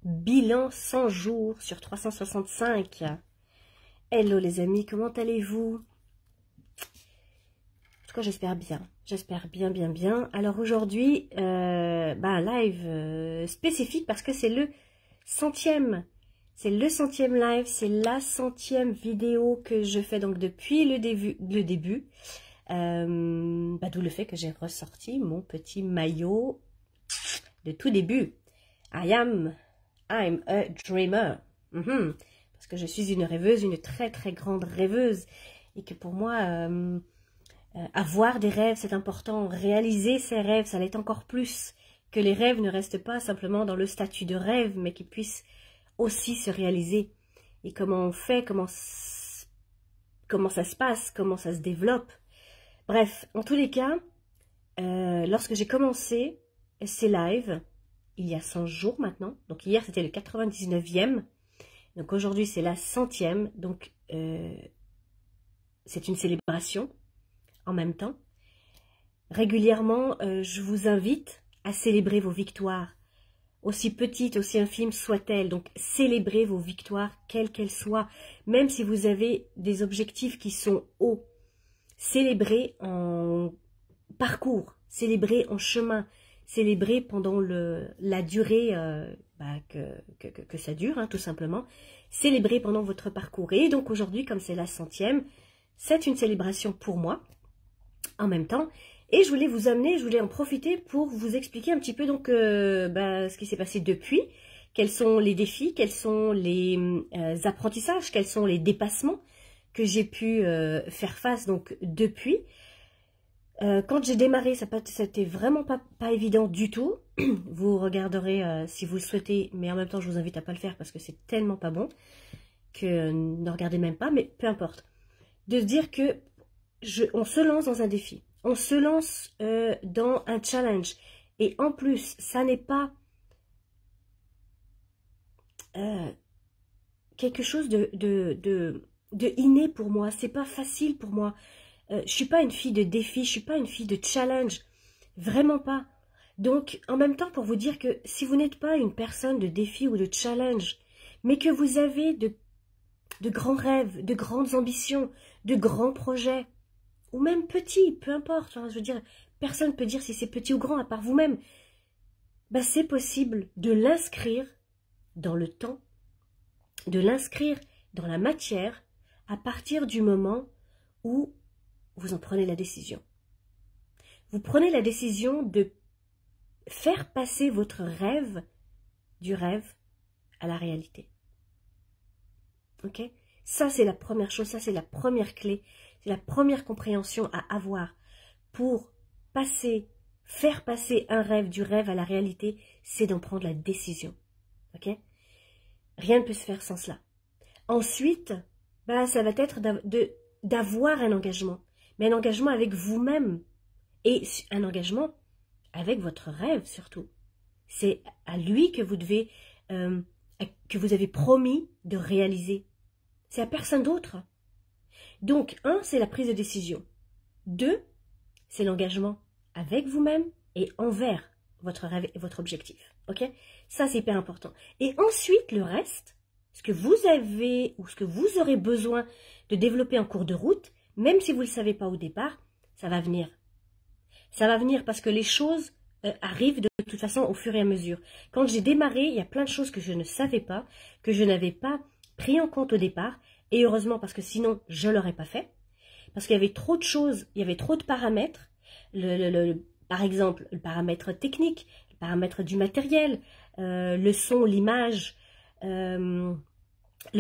bilan 100 jours sur 365. Hello les amis, comment allez-vous? En tout cas, j'espère bien. J'espère bien. Alors aujourd'hui, un live spécifique parce que c'est le 100e. C'est le 100e live, c'est la 100e vidéo que je fais donc depuis le début. D'où le fait que j'ai ressorti mon petit maillot de tout début. I'm a dreamer. Parce que je suis une rêveuse, une très grande rêveuse. Et que pour moi, avoir des rêves, c'est important. Réaliser ses rêves, ça l'est encore plus. Que les rêves ne restent pas simplement dans le statut de rêve, mais qu'ils puissent aussi se réaliser. Et comment on fait, comment ça se passe, comment ça se développe. Bref, en tous les cas, lorsque j'ai commencé ces lives, il y a 100 jours maintenant, donc hier c'était le 99e, donc aujourd'hui c'est la 100e, donc c'est une célébration en même temps. Régulièrement, je vous invite à célébrer vos victoires, aussi petites, aussi infimes soient-elles. Donc célébrez vos victoires, quelles qu'elles soient, même si vous avez des objectifs qui sont hauts. Célébrez en parcours, célébrez en chemin, célébrez pendant la durée que ça dure, hein, tout simplement. Célébrez pendant votre parcours. Et donc aujourd'hui, comme c'est la 100e, c'est une célébration pour moi, en même temps. Et je voulais en profiter pour vous expliquer un petit peu donc ce qui s'est passé depuis, quels sont les défis, quels sont les apprentissages, quels sont les dépassements que j'ai pu faire face donc depuis. Quand j'ai démarré, c'était vraiment pas évident du tout. Vous regarderez si vous le souhaitez, mais en même temps je vous invite à pas le faire parce que c'est tellement pas bon que ne regardez même pas, mais peu importe. De se dire que on se lance dans un défi, on se lance dans un challenge, et en plus ça n'est pas quelque chose de inné pour moi, c'est pas facile pour moi. Je suis pas une fille de défi, je suis pas une fille de challenge, vraiment pas. Donc, en même temps, pour vous dire que si vous n'êtes pas une personne de défi ou de challenge, mais que vous avez de grands rêves, de grandes ambitions, de grands projets, ou même petits, peu importe, hein, je veux dire, personne ne peut dire si c'est petit ou grand à part vous-même, c'est possible de l'inscrire dans le temps, de l'inscrire dans la matière, à partir du moment où vous en prenez la décision. Vous prenez la décision de faire passer votre rêve du rêve à la réalité. Ok? Ça, c'est la première chose, ça, c'est la première clé, c'est la première compréhension à avoir pour faire passer un rêve du rêve à la réalité, c'est d'en prendre la décision. Ok? Rien ne peut se faire sans cela. Ensuite, ça va être d'avoir un engagement. Mais un engagement avec vous-même et un engagement avec votre rêve surtout. C'est à lui que vous devez, que vous avez promis de réaliser. C'est à personne d'autre. Donc, 1, c'est la prise de décision. 2, c'est l'engagement avec vous-même et envers votre rêve et votre objectif. Ok? Ça, c'est hyper important. Et ensuite, le reste, ce que vous avez ou ce que vous aurez besoin de développer en cours de route, même si vous ne le savez pas au départ, ça va venir. Ça va venir parce que les choses arrivent de toute façon au fur et à mesure. Quand j'ai démarré, il y a plein de choses que je ne savais pas, que je n'avais pas pris en compte au départ. Et heureusement parce que sinon, je ne l'aurais pas fait. Parce qu'il y avait trop de choses, il y avait trop de paramètres. Par exemple, le paramètre technique, le paramètre du matériel, le son, l'image, le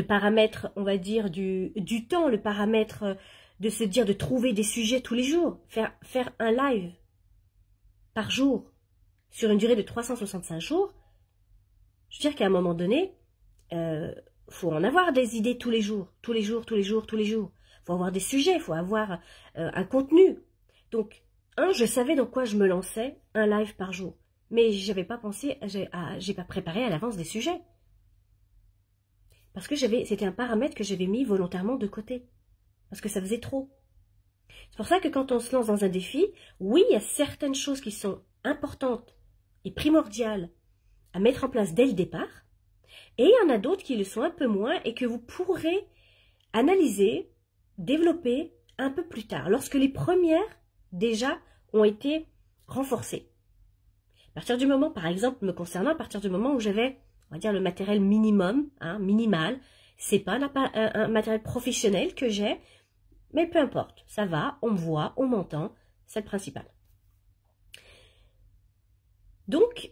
paramètre, on va dire, du temps, le paramètre de se dire de trouver des sujets tous les jours, faire un live par jour sur une durée de 365 jours, je veux dire qu'à un moment donné, faut en avoir des idées tous les jours. Faut avoir des sujets, faut avoir un contenu. Donc, je savais dans quoi je me lançais, un live par jour. Mais j'avais pas pensé, j'ai pas préparé à l'avance des sujets. Parce que c'était un paramètre que j'avais mis volontairement de côté. Parce que ça faisait trop. C'est pour ça que quand on se lance dans un défi, oui, il y a certaines choses qui sont importantes et primordiales à mettre en place dès le départ. Et il y en a d'autres qui le sont un peu moins et que vous pourrez analyser, développer un peu plus tard, lorsque les premières, déjà, ont été renforcées. À partir du moment, par exemple, me concernant, à partir du moment où j'avais, on va dire, le matériel minimum, minimal, c'est pas un matériel professionnel que j'ai, mais peu importe, ça va, on me voit, on m'entend, c'est le principal. Donc,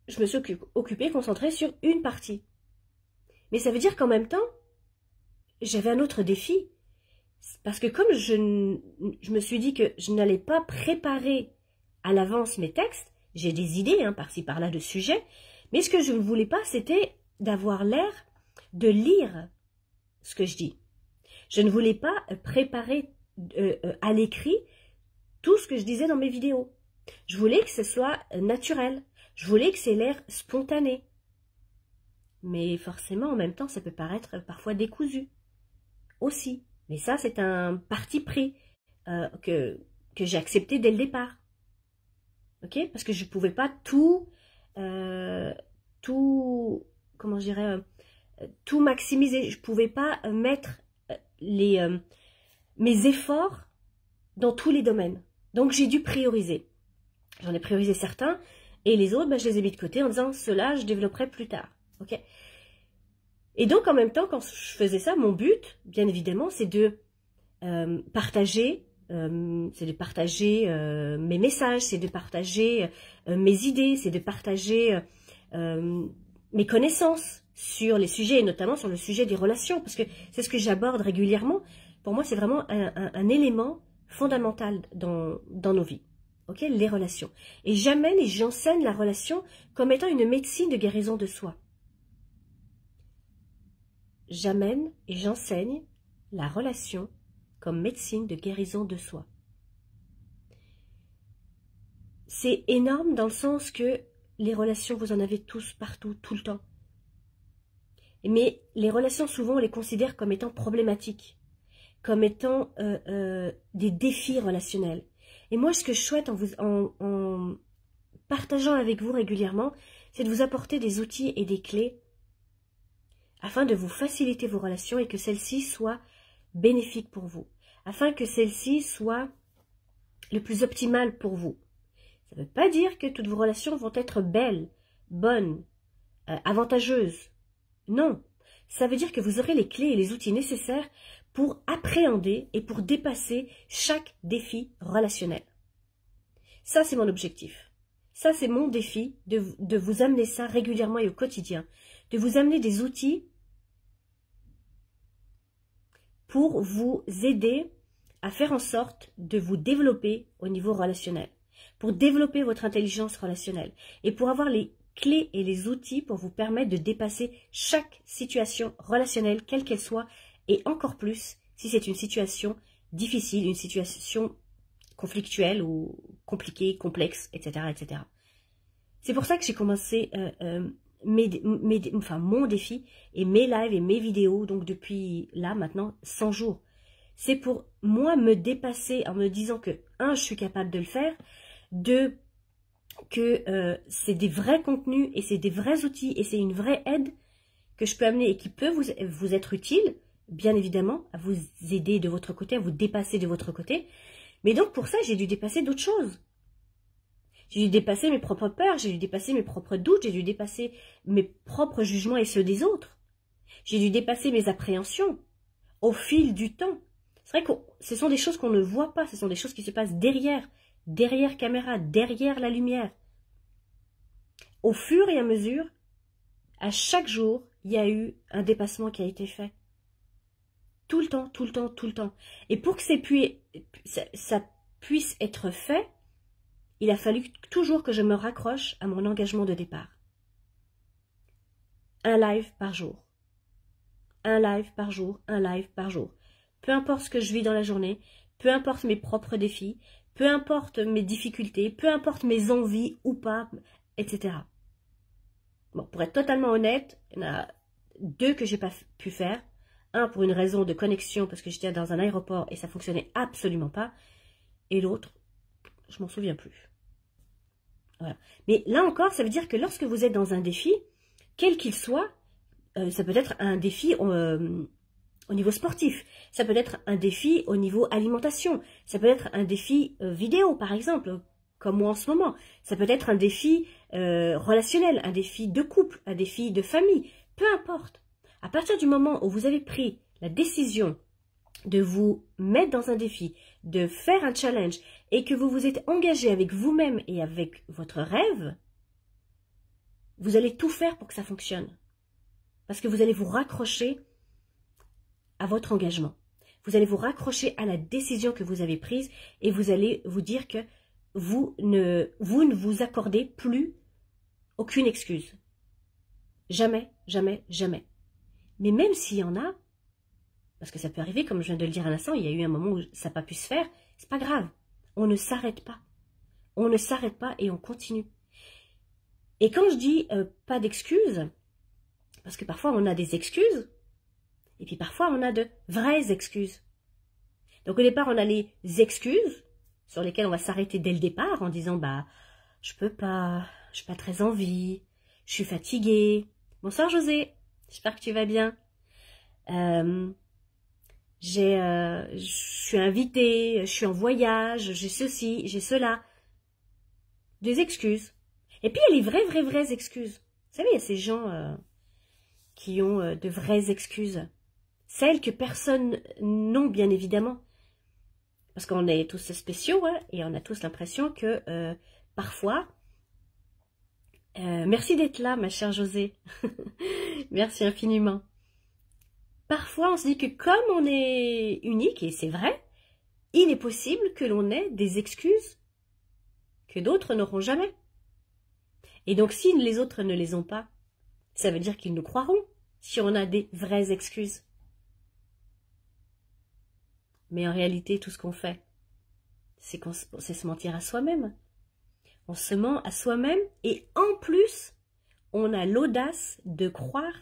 je me suis occupée, concentrée sur une partie. Mais ça veut dire qu'en même temps, j'avais un autre défi. Parce que comme je me suis dit que je n'allais pas préparer à l'avance mes textes, j'ai des idées par-ci par-là de sujets, mais ce que je ne voulais pas, c'était d'avoir l'air de lire ce que je dis. Je ne voulais pas préparer à l'écrit tout ce que je disais dans mes vidéos. Je voulais que ce soit naturel. Je voulais que c'est l'air spontané. Mais forcément, en même temps, ça peut paraître parfois décousu aussi. Mais ça, c'est un parti pris que j'ai accepté dès le départ. Ok? Parce que je ne pouvais pas comment je dirais, tout maximiser. Je ne pouvais pas mettre mes efforts dans tous les domaines. Donc, j'ai dû prioriser. J'en ai priorisé certains et les autres, je les ai mis de côté en disant, cela, je développerai plus tard. Ok? Et donc, en même temps, quand je faisais ça, mon but, bien évidemment, c'est de partager, mes messages, c'est de partager mes idées, c'est de partager mes connaissances sur les sujets, et notamment sur le sujet des relations, parce que c'est ce que j'aborde régulièrement. Pour moi, c'est vraiment un élément fondamental dans nos vies. Ok, les relations. Et j'amène et j'enseigne la relation comme étant une médecine de guérison de soi. J'amène et j'enseigne la relation comme médecine de guérison de soi. C'est énorme dans le sens que les relations, vous en avez tous, partout, tout le temps. Mais les relations, souvent, on les considère comme étant problématiques, comme étant des défis relationnels. Et moi, ce que je souhaite en partageant avec vous régulièrement, c'est de vous apporter des outils et des clés afin de vous faciliter vos relations et que celles-ci soient bénéfiques pour vous, afin que celles-ci soient le plus optimales pour vous. Ça ne veut pas dire que toutes vos relations vont être belles, bonnes, avantageuses. Non, ça veut dire que vous aurez les clés et les outils nécessaires pour appréhender et pour dépasser chaque défi relationnel. Ça, c'est mon objectif. Ça, c'est mon défi de vous amener ça régulièrement et au quotidien. De vous amener des outils pour vous aider à faire en sorte de vous développer au niveau relationnel, pour développer votre intelligence relationnelle et pour avoir les clés et les outils pour vous permettre de dépasser chaque situation relationnelle, quelle qu'elle soit, et encore plus si c'est une situation difficile, une situation conflictuelle ou compliquée, complexe, etc. etc. C'est pour ça que j'ai commencé mon défi et mes lives et mes vidéos, donc depuis là maintenant 100 jours. C'est pour moi me dépasser en me disant que, je suis capable de le faire, que c'est des vrais contenus et c'est des vrais outils et c'est une vraie aide que je peux amener et qui peut vous être utile, bien évidemment, à vous aider de votre côté, à vous dépasser de votre côté. Mais donc pour ça, j'ai dû dépasser d'autres choses. J'ai dû dépasser mes propres peurs, j'ai dû dépasser mes propres doutes, j'ai dû dépasser mes propres jugements et ceux des autres. J'ai dû dépasser mes appréhensions au fil du temps. C'est vrai que ce sont des choses qu'on ne voit pas, ce sont des choses qui se passent derrière caméra, derrière la lumière. Au fur et à mesure, à chaque jour, il y a eu un dépassement qui a été fait. Tout le temps, tout le temps, tout le temps. Et pour que ça puisse être fait, il a fallu toujours que je me raccroche à mon engagement de départ. Un live par jour. Un live par jour, un live par jour. Peu importe ce que je vis dans la journée, peu importe mes propres défis, peu importe mes difficultés, peu importe mes envies ou pas, etc. Bon, pour être totalement honnête, il y en a 2 que j'ai pas pu faire. Un pour une raison de connexion, parce que j'étais dans un aéroport et ça fonctionnait absolument pas. Et l'autre, je m'en souviens plus. Voilà. Mais là encore, ça veut dire que lorsque vous êtes dans un défi, quel qu'il soit. Ça peut être un défi au niveau sportif, ça peut être un défi au niveau alimentation, ça peut être un défi vidéo par exemple, comme moi en ce moment, ça peut être un défi relationnel, un défi de couple, un défi de famille, peu importe. À partir du moment où vous avez pris la décision de vous mettre dans un défi, de faire un challenge et que vous vous êtes engagé avec vous-même et avec votre rêve, vous allez tout faire pour que ça fonctionne. Parce que vous allez vous raccrocher à votre engagement. Vous allez vous raccrocher à la décision que vous avez prise et vous allez vous dire que vous ne vous accordez plus aucune excuse. Jamais, jamais, jamais. Mais même s'il y en a, parce que ça peut arriver, comme je viens de le dire à l'instant, il y a eu un moment où ça n'a pas pu se faire, c'est pas grave. On ne s'arrête pas. On ne s'arrête pas et on continue. Et quand je dis pas d'excuses, parce que parfois on a des excuses, et puis parfois on a de vraies excuses. Donc au départ on a les excuses, sur lesquelles on va s'arrêter dès le départ, en disant bah je peux pas, je n'ai pas très envie, je suis fatiguée. Bonsoir José, j'espère que tu vas bien. Je suis invitée, je suis en voyage, j'ai ceci, j'ai cela. Des excuses. Et puis il y a les vraies excuses. Vous savez, il y a ces gens qui ont de vraies excuses. Celles que personne n'a, bien évidemment. Parce qu'on est tous spéciaux, hein, et on a tous l'impression que parfois... merci d'être là, ma chère José. Merci infiniment. Parfois, on se dit que comme on est unique, et c'est vrai, il est possible que l'on ait des excuses que d'autres n'auront jamais. Et donc, si les autres ne les ont pas, ça veut dire qu'ils nous croiront si on a des vraies excuses. Mais en réalité, tout ce qu'on fait, c'est se mentir à soi-même. On se ment à soi-même et en plus, on a l'audace de croire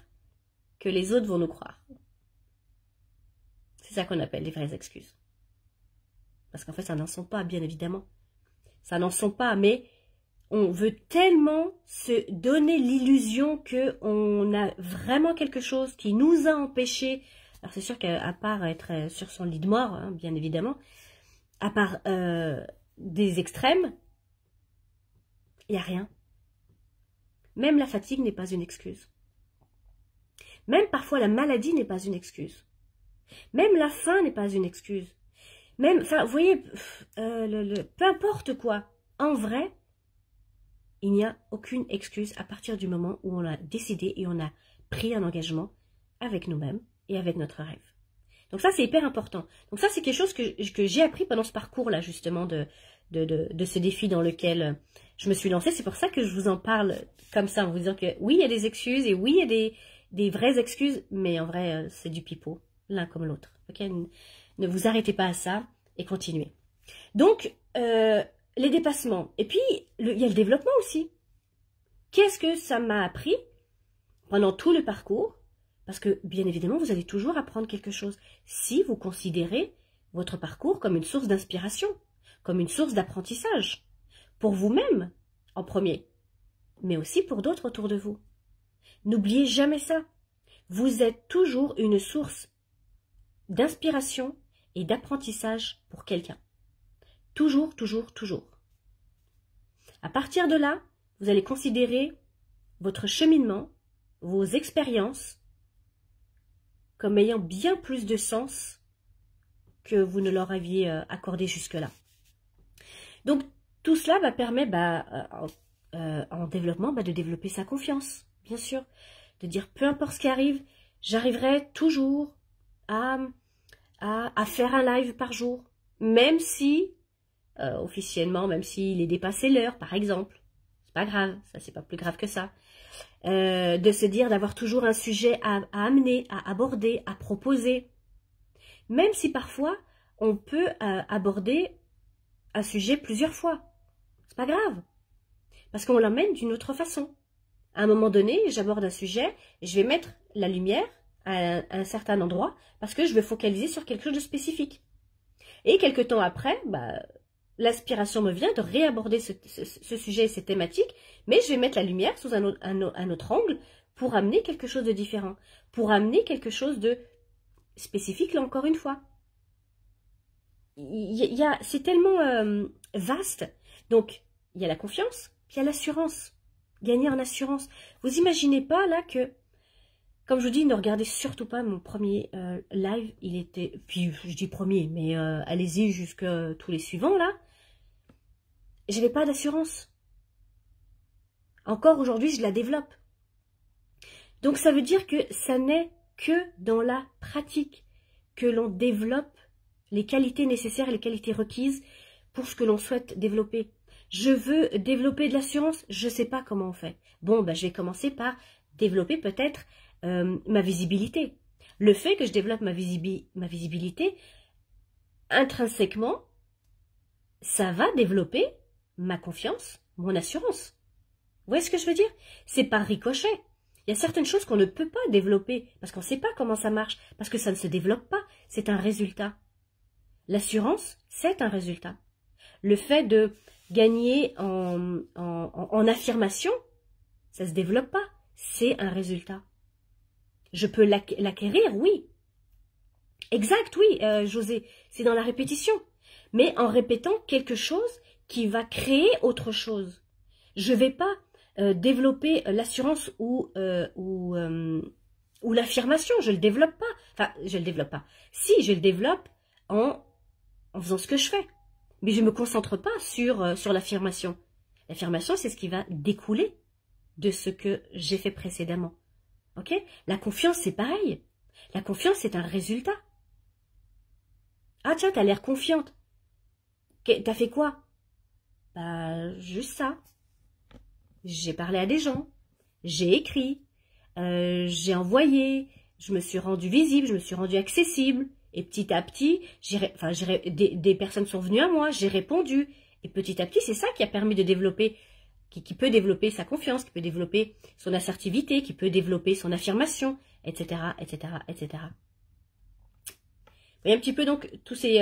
que les autres vont nous croire. C'est ça qu'on appelle les vraies excuses. Parce qu'en fait, ça n'en sont pas, bien évidemment. Ça n'en sont pas, mais on veut tellement se donner l'illusion qu'on a vraiment quelque chose qui nous a empêchés. Alors c'est sûr qu'à part être sur son lit de mort, hein, bien évidemment, à part des extrêmes, il n'y a rien. Même la fatigue n'est pas une excuse. Même parfois la maladie n'est pas une excuse. Même la faim n'est pas une excuse. Même, enfin, vous voyez, peu importe quoi. En vrai, il n'y a aucune excuse à partir du moment où on a décidé et on a pris un engagement avec nous-mêmes et avec notre rêve. Donc ça, c'est hyper important. Donc ça, c'est quelque chose que j'ai appris pendant ce parcours-là, justement, de ce défi dans lequel je me suis lancée. C'est pour ça que je vous en parle comme ça, en vous disant que oui, il y a des excuses et oui, il y a des vraies excuses, mais en vrai, c'est du pipeau, l'un comme l'autre. Okay, ne vous arrêtez pas à ça et continuez. Donc, les dépassements. Et puis, il y a le développement aussi. Qu'est-ce que ça m'a appris pendant tout le parcours? Parce que, bien évidemment, vous allez toujours apprendre quelque chose si vous considérez votre parcours comme une source d'inspiration, comme une source d'apprentissage, pour vous-même en premier, mais aussi pour d'autres autour de vous. N'oubliez jamais ça. Vous êtes toujours une source d'inspiration et d'apprentissage pour quelqu'un. Toujours, toujours, toujours. À partir de là, vous allez considérer votre cheminement, vos expériences, comme ayant bien plus de sens que vous ne leur aviez accordé jusque-là. Donc, tout cela permet en développement de développer sa confiance, bien sûr. De dire, peu importe ce qui arrive, j'arriverai toujours à faire un live par jour. Même si, officiellement, même s'il est dépassé l'heure, par exemple. C'est pas grave, ça c'est pas plus grave que ça. De se dire d'avoir toujours un sujet à amener, à aborder, à proposer. Même si parfois, on peut aborder un sujet plusieurs fois. C'est pas grave. Parce qu'on l'emmène d'une autre façon. À un moment donné, j'aborde un sujet et je vais mettre la lumière à un certain endroit parce que je vais focaliser sur quelque chose de spécifique. Et quelques temps après, l'inspiration me vient de réaborder ce sujet et cette thématique, mais je vais mettre la lumière sous un autre angle pour amener quelque chose de différent, pour amener quelque chose de spécifique, là encore une fois. C'est tellement vaste. Donc, il y a la confiance, puis il y a l'assurance. Gagner en assurance. Vous imaginez pas là que, comme je vous dis, ne regardez surtout pas mon premier live. Il était, puis je dis premier, mais allez-y jusqu'à tous les suivants là. J'avais pas d'assurance. Encore aujourd'hui, je la développe. Donc ça veut dire que ça n'est que dans la pratique que l'on développe les qualités nécessaires et les qualités requises pour ce que l'on souhaite développer. Je veux développer de l'assurance, je ne sais pas comment on fait. Bon, ben, je vais commencer par développer peut-être ma visibilité. Le fait que je développe ma visibilité, intrinsèquement, ça va développer ma confiance, mon assurance. Vous voyez ce que je veux dire? C'est par ricochet. Il y a certaines choses qu'on ne peut pas développer parce qu'on ne sait pas comment ça marche, parce que ça ne se développe pas. C'est un résultat. L'assurance, c'est un résultat. Le fait de gagner en affirmation, ça ne se développe pas. C'est un résultat. Je peux l'acquérir, oui. Exact, oui, José. C'est dans la répétition. Mais en répétant quelque chose qui va créer autre chose. Je ne vais pas développer l'assurance ou l'affirmation. Je ne le développe pas. Enfin, je ne le développe pas. Si, je le développe en faisant ce que je fais. Mais je ne me concentre pas sur l'affirmation. L'affirmation, c'est ce qui va découler de ce que j'ai fait précédemment. Ok? La confiance, c'est pareil. La confiance, c'est un résultat. Ah tiens, t'as l'air confiante. T'as fait quoi? Bah, juste ça. J'ai parlé à des gens. J'ai écrit. J'ai envoyé. Je me suis rendue visible. Je me suis rendue accessible. Et petit à petit, des personnes sont venues à moi. J'ai répondu. Et petit à petit, c'est ça qui a permis de développer, qui peut développer sa confiance, qui peut développer son assertivité, qui peut développer son affirmation, etc., etc., etc. Vous voyez un petit peu donc tous ces...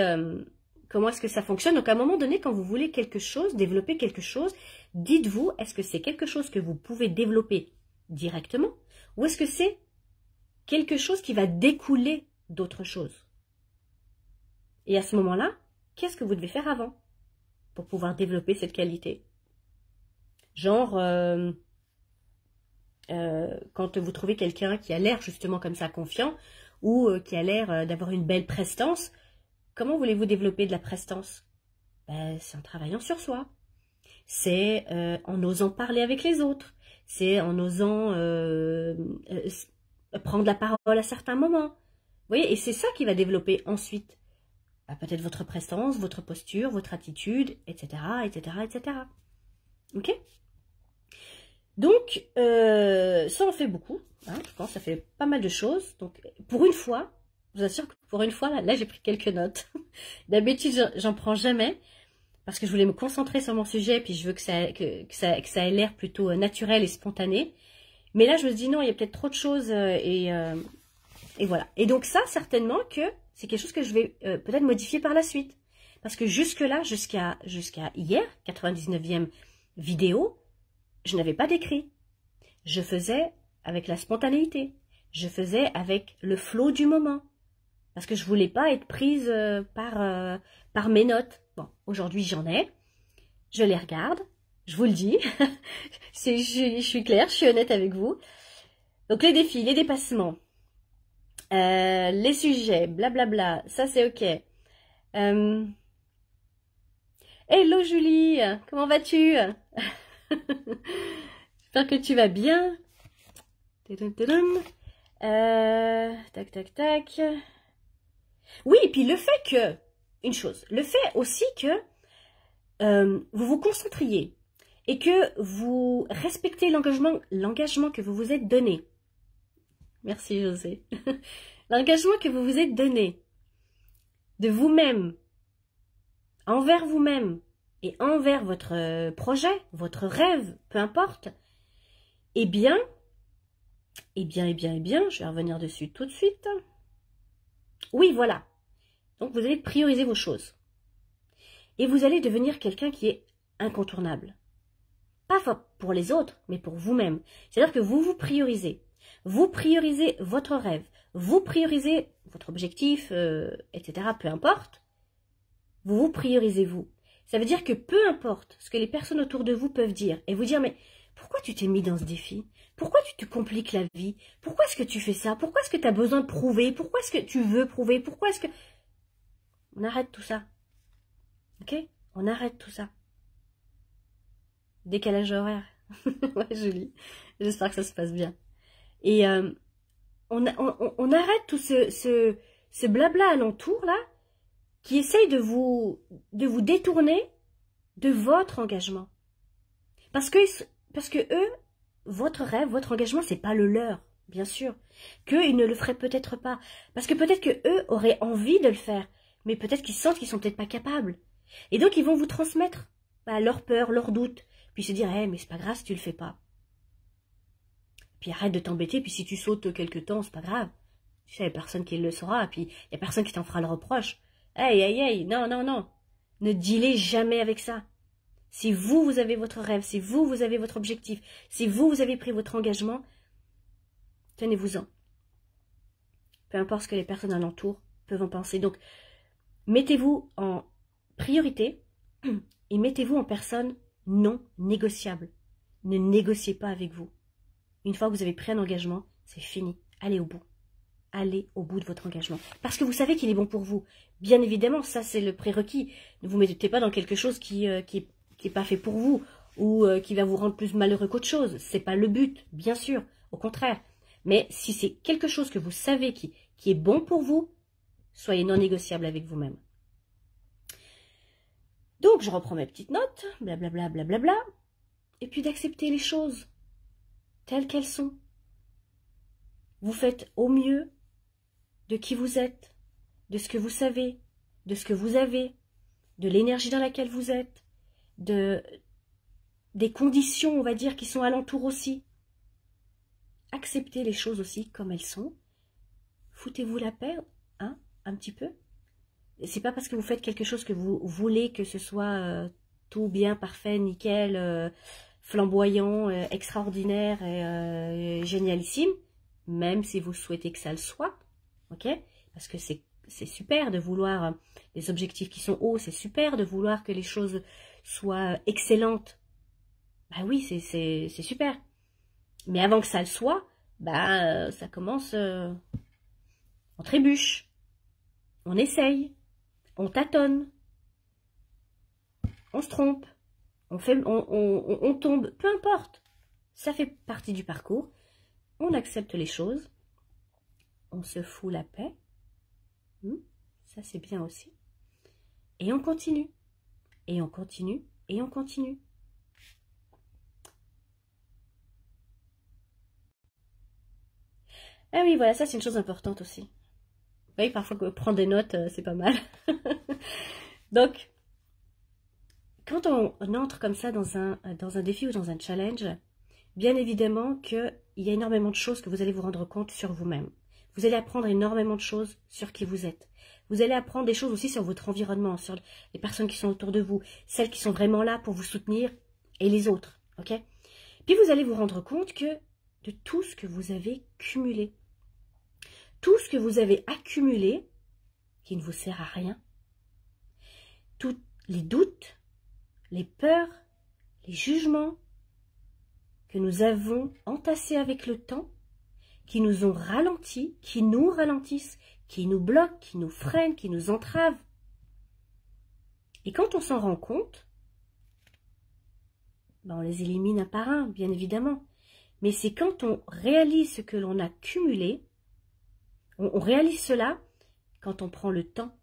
comment est-ce que ça fonctionne? Donc à un moment donné, quand vous voulez quelque chose, développer quelque chose, dites-vous, est-ce que c'est quelque chose que vous pouvez développer directement ou est-ce que c'est quelque chose qui va découler d'autres choses? Et à ce moment-là, qu'est-ce que vous devez faire avant pour pouvoir développer cette qualité? Genre, quand vous trouvez quelqu'un qui a l'air justement comme ça confiant ou qui a l'air d'avoir une belle prestance, comment voulez-vous développer de la prestance? Ben, c'est en travaillant sur soi. C'est en osant parler avec les autres. C'est en osant prendre la parole à certains moments. Vous voyez, et c'est ça qui va développer ensuite ben, peut-être votre prestance, votre posture, votre attitude, etc., etc., etc. Ok? Donc, ça en fait beaucoup. Hein, je pense que ça fait pas mal de choses. Donc, pour une fois, je vous assure que pour une fois, là j'ai pris quelques notes. D'habitude, j'en prends jamais parce que je voulais me concentrer sur mon sujet, puis je veux que ça ait l'air plutôt naturel et spontané. Mais là, je me dis non, il y a peut-être trop de choses et voilà. Et donc ça, certainement que c'est quelque chose que je vais peut-être modifier par la suite. Parce que jusque-là, jusqu'à hier, 99e vidéo, je n'avais pas d'écrit. Je faisais avec la spontanéité. Je faisais avec le flow du moment. Parce que je voulais pas être prise par mes notes. Bon, aujourd'hui j'en ai. Je les regarde. Je vous le dis. je suis claire, je suis honnête avec vous. Donc les défis, les dépassements, les sujets, blablabla, ça c'est ok. Hello Julie, comment vas-tu? J'espère que tu vas bien. Tac, tac, tac. Oui, et puis le fait que, une chose, le fait aussi que vous vous concentriez et que vous respectez l'engagement que vous vous êtes donné. Merci José. L'engagement que vous vous êtes donné de vous-même, envers vous-même et envers votre projet, votre rêve, peu importe, eh bien, je vais revenir dessus tout de suite. Oui, voilà. Donc, vous allez prioriser vos choses. Et vous allez devenir quelqu'un qui est incontournable. Pas pour les autres, mais pour vous-même. C'est-à-dire que vous vous priorisez. Vous priorisez votre rêve. Vous priorisez votre objectif, etc. Peu importe. Vous vous priorisez vous. Ça veut dire que peu importe ce que les personnes autour de vous peuvent dire et vous dire, mais pourquoi tu t'es mis dans ce défi? Pourquoi tu te compliques la vie? Pourquoi est-ce que tu fais ça? Pourquoi est-ce que tu as besoin de prouver? Pourquoi est-ce que tu veux prouver? Pourquoi est-ce que... On arrête tout ça. Ok? On arrête tout ça. Décalage horaire. Ouais, joli. J'espère que ça se passe bien. Et on arrête tout ce blabla alentour là qui essaye de vous détourner de votre engagement. Parce que eux, votre rêve, votre engagement, c'est pas le leur, bien sûr. Qu'eux, ils ne le feraient peut-être pas. Parce que peut-être que eux auraient envie de le faire, mais peut-être qu'ils sentent qu'ils sont peut-être pas capables. Et donc, ils vont vous transmettre leurs peurs, leurs doutes, puis se dire, mais c'est pas grave si tu le fais pas. Puis arrête de t'embêter, puis si tu sautes quelque temps, c'est pas grave. Tu sais, il n'y a personne qui le saura, puis il n'y a personne qui t'en fera le reproche. Hey, non, non, non. Ne dealez jamais avec ça. Si vous avez votre rêve, si vous avez votre objectif, si vous avez pris votre engagement, tenez-vous-en. Peu importe ce que les personnes alentour peuvent en penser. Donc, mettez-vous en priorité et mettez-vous en personne non négociable. Ne négociez pas avec vous. Une fois que vous avez pris un engagement, c'est fini. Allez au bout. Allez au bout de votre engagement. Parce que vous savez qu'il est bon pour vous. Bien évidemment, ça c'est le prérequis. Ne vous mettez pas dans quelque chose qui est pas fait pour vous ou qui va vous rendre plus malheureux qu'autre chose. C'est pas le but, bien sûr. Au contraire. Mais si c'est quelque chose que vous savez qui est bon pour vous, soyez non négociable avec vous-même. Donc, je reprends mes petites notes, blablabla, blablabla, et puis d'accepter les choses telles qu'elles sont. Vous faites au mieux de qui vous êtes, de ce que vous savez, de ce que vous avez, de l'énergie dans laquelle vous êtes, des conditions, on va dire, qui sont alentour aussi. Acceptez les choses aussi comme elles sont. Foutez-vous la paix, hein, un petit peu. C'est pas parce que vous faites quelque chose que vous voulez que ce soit tout bien, parfait, nickel, flamboyant, extraordinaire et génialissime, même si vous souhaitez que ça le soit, ok? Parce que c'est super de vouloir des objectifs qui sont hauts, c'est super de vouloir que les choses soient excellentes. Bah oui, c'est super. Mais avant que ça le soit, ça commence, on trébuche, on essaye, on tâtonne, on se trompe, on tombe, peu importe. Ça fait partie du parcours. On accepte les choses, on se fout la paix, ça c'est bien aussi. Et on continue, et on continue, et on continue. Ah oui, voilà, ça c'est une chose importante aussi. Vous voyez, parfois prendre des notes, c'est pas mal. Donc, quand on entre comme ça dans un défi ou dans un challenge, bien évidemment qu'il y a énormément de choses que vous allez vous rendre compte sur vous-même. Vous allez apprendre énormément de choses sur qui vous êtes. Vous allez apprendre des choses aussi sur votre environnement, sur les personnes qui sont autour de vous, celles qui sont vraiment là pour vous soutenir et les autres. Ok? Puis vous allez vous rendre compte que de tout ce que vous avez cumulé, tout ce que vous avez accumulé, qui ne vous sert à rien, tous les doutes, les peurs, les jugements que nous avons entassés avec le temps, qui nous ont ralentis, qui nous ralentissent, qui nous bloquent, qui nous freinent, qui nous entravent. Et quand on s'en rend compte, on les élimine un par un, bien évidemment. Mais c'est quand on réalise ce que l'on a cumulé, on réalise cela quand on prend le temps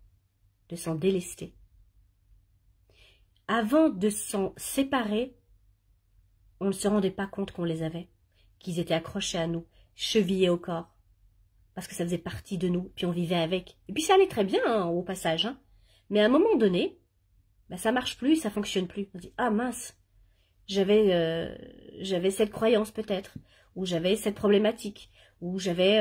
de s'en délester. Avant de s'en séparer, on ne se rendait pas compte qu'on les avait, qu'ils étaient accrochés à nous, chevillés au corps, parce que ça faisait partie de nous, puis on vivait avec. Et puis ça allait très bien, hein, au passage, hein. Mais à un moment donné, ça marche plus, ça fonctionne plus. On dit, ah mince, j'avais cette croyance peut-être, ou j'avais cette problématique, ou j'avais,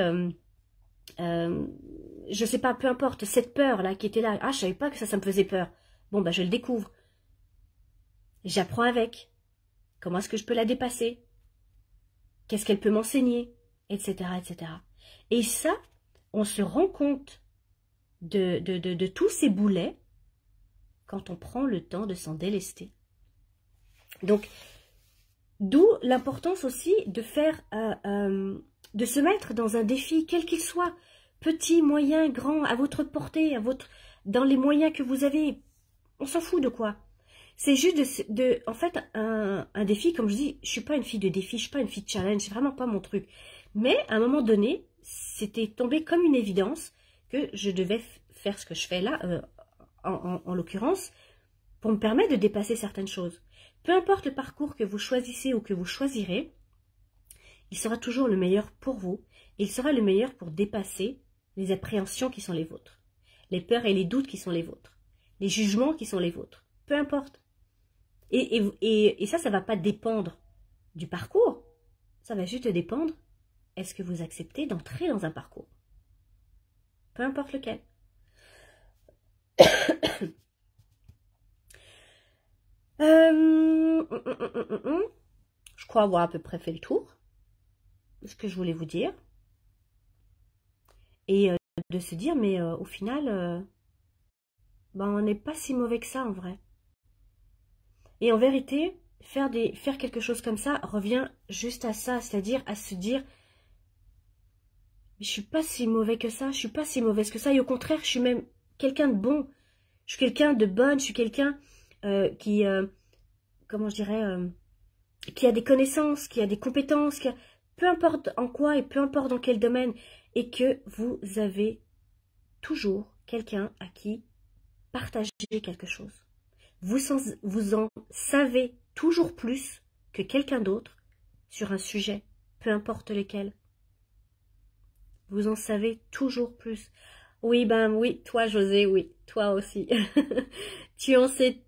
je sais pas, peu importe, cette peur-là qui était là. Ah, je savais pas que ça me faisait peur. Bon, je le découvre. J'apprends avec. Comment est-ce que je peux la dépasser? Qu'est-ce qu'elle peut m'enseigner? Etc., etc. Et ça, on se rend compte de tous ces boulets quand on prend le temps de s'en délester. Donc, d'où l'importance aussi de faire, de se mettre dans un défi, quel qu'il soit, petit, moyen, grand, à votre portée, dans les moyens que vous avez. On s'en fout de quoi. C'est juste en fait, un défi, comme je dis, je suis pas une fille de défi, je suis pas une fille de challenge, c'est vraiment pas mon truc. Mais à un moment donné, c'était tombé comme une évidence que je devais faire ce que je fais là, en l'occurrence, pour me permettre de dépasser certaines choses. Peu importe le parcours que vous choisissez ou que vous choisirez, il sera toujours le meilleur pour vous. Et il sera le meilleur pour dépasser les appréhensions qui sont les vôtres, les peurs et les doutes qui sont les vôtres, les jugements qui sont les vôtres. Peu importe. Et ça ne va pas dépendre du parcours. Ça va juste dépendre, est-ce que vous acceptez d'entrer dans un parcours? Peu importe lequel. Je crois avoir à peu près fait le tour de ce que je voulais vous dire. Et de se dire, mais au final, ben, on n'est pas si mauvais que ça en vrai. Et en vérité, faire quelque chose comme ça revient juste à ça, c'est-à-dire à se dire, je suis pas si mauvais que ça, je suis pas si mauvaise que ça, et au contraire, je suis même quelqu'un de bon, je suis quelqu'un de bonne, je suis quelqu'un qui, comment je dirais, qui a des connaissances, qui a des compétences, peu importe en quoi et peu importe dans quel domaine, et que vous avez toujours quelqu'un à qui partager quelque chose. Vous en savez toujours plus que quelqu'un d'autre sur un sujet, peu importe lequel. Vous en savez toujours plus. Oui, ben oui, toi José, oui, toi aussi. Tu en sais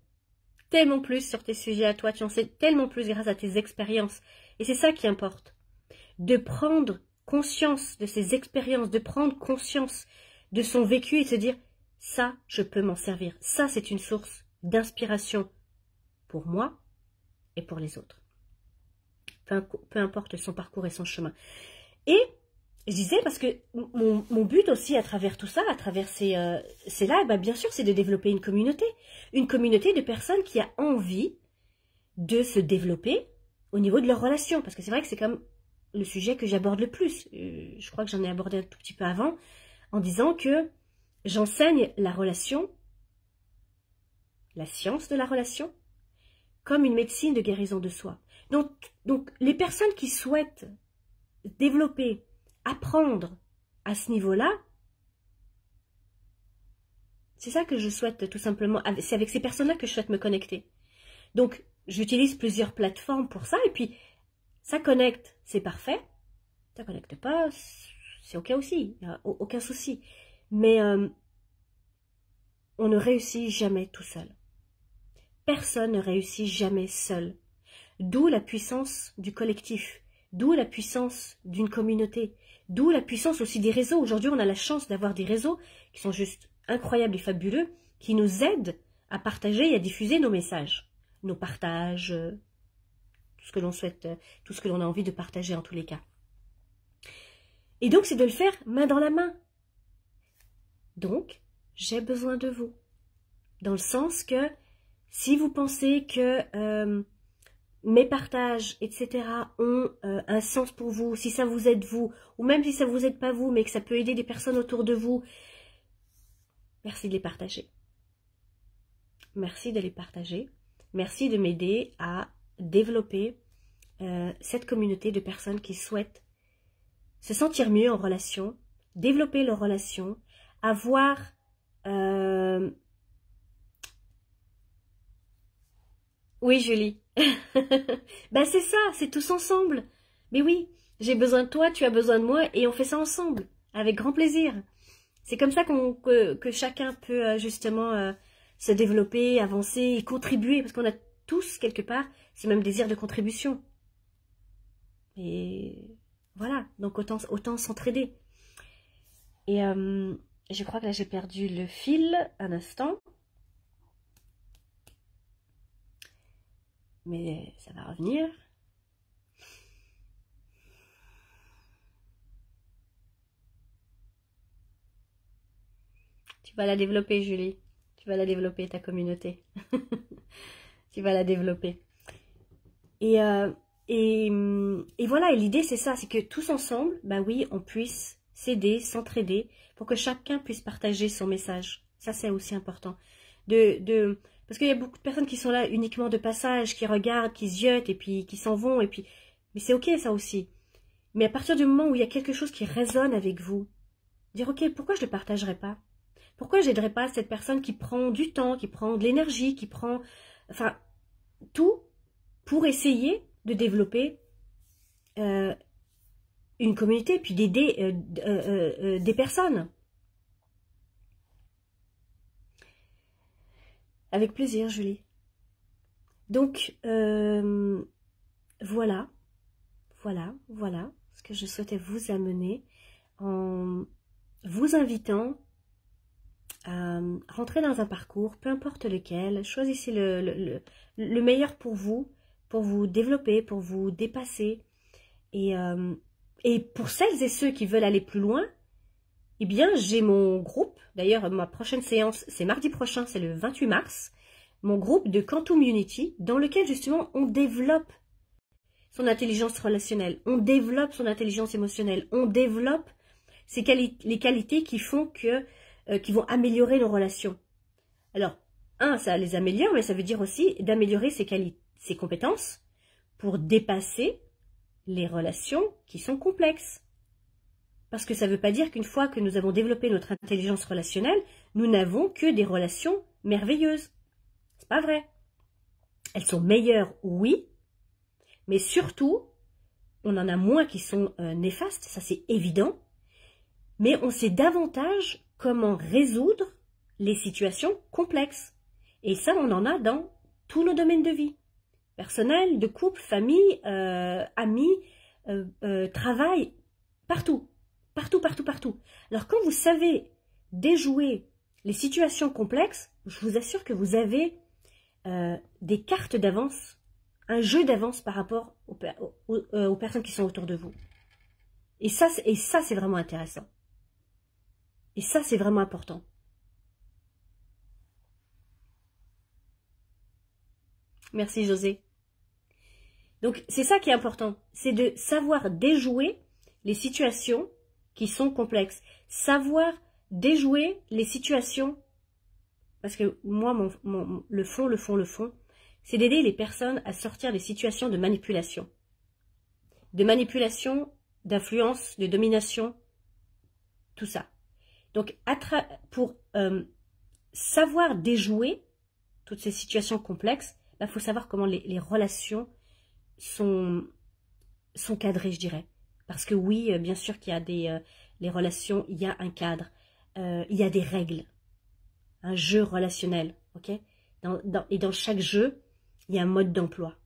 tellement plus sur tes sujets à toi, tu en sais tellement plus grâce à tes expériences. Et c'est ça qui importe. De prendre conscience de ses expériences, de prendre conscience de son vécu et de se dire, ça, je peux m'en servir. Ça, c'est une source d'inspiration pour moi et pour les autres. Peu importe son parcours et son chemin. Et je disais, parce que mon but aussi à travers tout ça, à travers ces lives, bah, bien sûr, c'est de développer une communauté de personnes qui a envie de se développer au niveau de leurs relations. Parce que c'est vrai que c'est comme le sujet que j'aborde le plus. Je crois que j'en ai abordé un tout petit peu avant, en disant que j'enseigne la relation, la science de la relation, comme une médecine de guérison de soi. Donc les personnes qui souhaitent développer, apprendre à ce niveau-là, c'est ça que je souhaite tout simplement, c'est avec ces personnes-là que je souhaite me connecter. Donc, j'utilise plusieurs plateformes pour ça, et puis ça connecte, c'est parfait. Ça connecte pas, c'est ok aussi, il n'y a aucun souci. Mais on ne réussit jamais tout seul. Personne ne réussit jamais seul. D'où la puissance du collectif, d'où la puissance d'une communauté, d'où la puissance aussi des réseaux. Aujourd'hui, on a la chance d'avoir des réseaux qui sont juste incroyables et fabuleux, qui nous aident à partager et à diffuser nos messages, nos partages, tout ce que l'on souhaite, tout ce que l'on a envie de partager en tous les cas. Et donc, c'est de le faire main dans la main. Donc, j'ai besoin de vous. Dans le sens que, si vous pensez que mes partages, etc., ont un sens pour vous, si ça vous aide vous, ou même si ça vous aide pas vous, mais que ça peut aider des personnes autour de vous, merci de les partager. Merci de les partager. Merci de m'aider à développer cette communauté de personnes qui souhaitent se sentir mieux en relation, développer leur relation, avoir oui, Julie. Ben c'est ça, c'est tous ensemble. Mais oui, j'ai besoin de toi, tu as besoin de moi, et on fait ça ensemble, avec grand plaisir. C'est comme ça que chacun peut justement se développer, avancer et contribuer, parce qu'on a tous, quelque part, ce même désir de contribution. Et voilà, donc autant s'entraider. Et je crois que là j'ai perdu le fil un instant. mais ça va revenir. Tu vas la développer, Julie. Tu vas la développer, ta communauté. Tu vas la développer. Et voilà, et l'idée c'est ça, c'est que tous ensemble, bah oui, on puisse s'aider, s'entraider, pour que chacun puisse partager son message. Ça c'est aussi important. Parce qu'il y a beaucoup de personnes qui sont là uniquement de passage, qui regardent, qui ziotent, et puis qui s'en vont, et puis... Mais c'est ok ça aussi. Mais à partir du moment où il y a quelque chose qui résonne avec vous, dire ok, pourquoi je ne le partagerai pas? Pourquoi j'aiderais pas cette personne qui prend du temps, qui prend de l'énergie, qui prend... Enfin, tout pour essayer de développer une communauté, puis d'aider des personnes. Avec plaisir, Julie. Donc, voilà ce que je souhaitais vous amener en vous invitant à rentrer dans un parcours, peu importe lequel, choisissez le meilleur pour vous développer, pour vous dépasser. Et pour celles et ceux qui veulent aller plus loin, eh bien, j'ai mon groupe. D'ailleurs, ma prochaine séance, c'est mardi prochain, c'est le 28 mars. Mon groupe de Quantum Unity, dans lequel, justement, on développe son intelligence relationnelle, on développe son intelligence émotionnelle, on développe les qualités qui font que qui vont améliorer nos relations. Alors, ça les améliore, mais ça veut dire aussi d'améliorer ses compétences pour dépasser les relations qui sont complexes. Parce que ça ne veut pas dire qu'une fois que nous avons développé notre intelligence relationnelle, nous n'avons que des relations merveilleuses. C'est pas vrai. Elles sont meilleures, oui, mais surtout, on en a moins qui sont néfastes, ça c'est évident, mais on sait davantage comment résoudre les situations complexes. Et ça, on en a dans tous nos domaines de vie. Personnel, de couple, famille, amis, travail, partout. Partout. Alors, quand vous savez déjouer les situations complexes, je vous assure que vous avez des cartes d'avance, un jeu d'avance par rapport aux personnes qui sont autour de vous. Et ça c'est vraiment intéressant. Et ça, c'est vraiment important. Merci, José. Donc, c'est ça qui est important. C'est de savoir déjouer les situations qui sont complexes. Savoir déjouer les situations. Parce que moi, le fond, c'est d'aider les personnes à sortir des situations de manipulation. De manipulation, d'influence, de domination, tout ça. Donc, pour savoir déjouer toutes ces situations complexes, il faut savoir comment les relations sont cadrées, je dirais. Parce que oui, bien sûr qu'il y a les relations, il y a un cadre, il y a des règles, un jeu relationnel, ok? Et dans chaque jeu, il y a un mode d'emploi.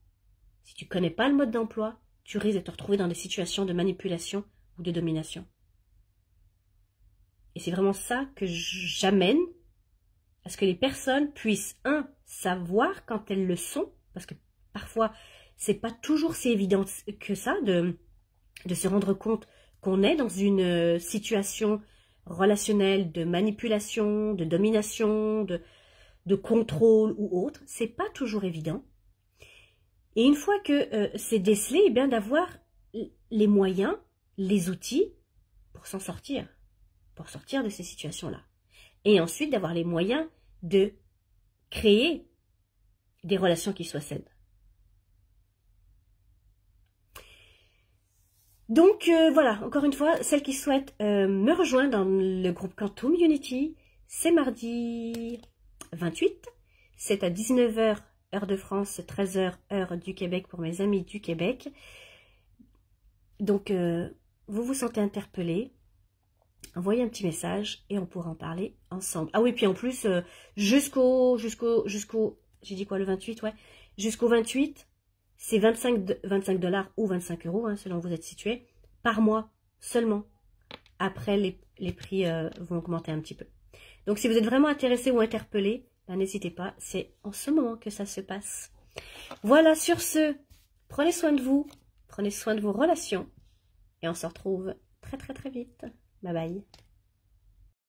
Si tu ne connais pas le mode d'emploi, tu risques de te retrouver dans des situations de manipulation ou de domination. Et c'est vraiment ça que j'amène, à ce que les personnes puissent, savoir quand elles le sont, parce que parfois, c'est pas toujours si évident que ça, de se rendre compte qu'on est dans une situation relationnelle de manipulation, de domination, de contrôle ou autre. C'est pas toujours évident. Et une fois que c'est décelé, eh bien d'avoir les moyens, les outils pour s'en sortir. Pour sortir de ces situations-là. Et ensuite, d'avoir les moyens de créer des relations qui soient saines. Donc, voilà, encore une fois, celles qui souhaitent me rejoindre dans le groupe Quantum Unity, c'est mardi 28. C'est à 19 h, heure de France, 13 h, heure du Québec pour mes amis du Québec. Donc, vous vous sentez interpellé. Envoyez un petit message et on pourra en parler ensemble. Ah oui, puis en plus, jusqu'au, j'ai dit quoi, le 28, ouais. Jusqu'au 28, c'est 25 $ ou 25 €, selon où vous êtes situé, par mois seulement. Après, les prix vont augmenter un petit peu. Donc, si vous êtes vraiment intéressé ou interpellé, ben, n'hésitez pas, c'est en ce moment que ça se passe. Voilà, sur ce, prenez soin de vous, prenez soin de vos relations, et on se retrouve très très très vite. Bye bye.